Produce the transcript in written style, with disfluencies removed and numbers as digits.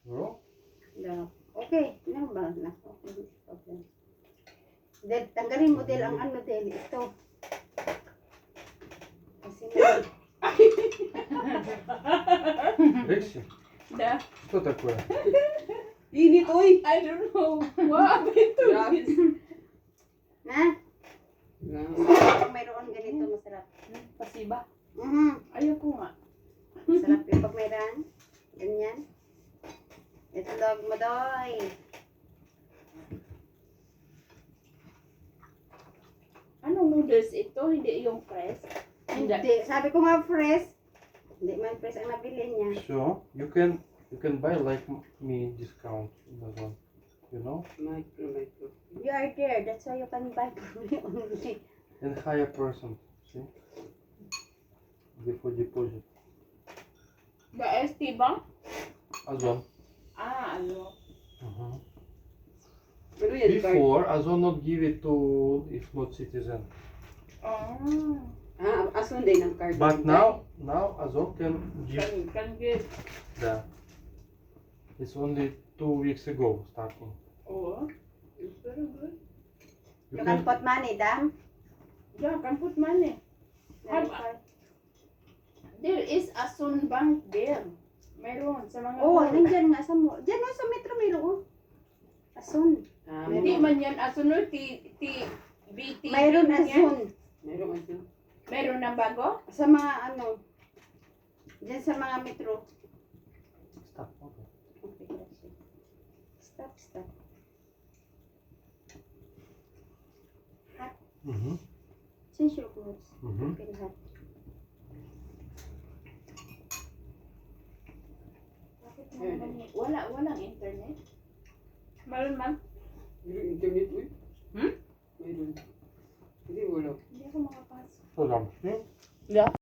Bro? No. Okay, no ba na? Okay. Del, tanggalin mo Del ang ano Del, ito. Kasi na, Рекси, Да. что такое? Init, uy! I don't know. What happened to Grabe. this? ha? Pag mayroon ganito, masarap. Pasiba. Mhm. Ayoko nga. Masarap yung pag mayroon. Ganyan. Itlog mo doy. Anong noodles ito? Hindi yung fresh? Hindi. Sabi ko nga fresh. Hindi man fresh ang nabili niya. So, you can buy like me discount in that one. You know? Micro. You are there. That's why you can buy from me only. And higher percent. See? Before deposit. The ST Bank? Azon. Ah, ano? Pero yan, card. Before, Azon not give it to if not citizen. Ah. Asun din ang card. But now Azon can give Can get. the. It's only 2 weeks ago starting. Oh. It's very good. You You can can put money, Dam. Yeah, can put money. There is a Sun Bank there. Meron sa mga Oh, mall. nandyan nga sa mo. Diyan sa Metro mayroon. Asun. Hindi man yan asunod, BT. Mayroon yan. asun. Meron asun. Meron na bago? Sa mga ano. Diyan sa mga Metro. stop. Okay. Okay, gracias. Stop. Change your clothes. Okay, lahat. Bakit naman yun? Walang internet? Meron man? Meron internet, uy. Hmm? Meron. Hindi, wala. Hindi ako makapasok. So, see? Yeah.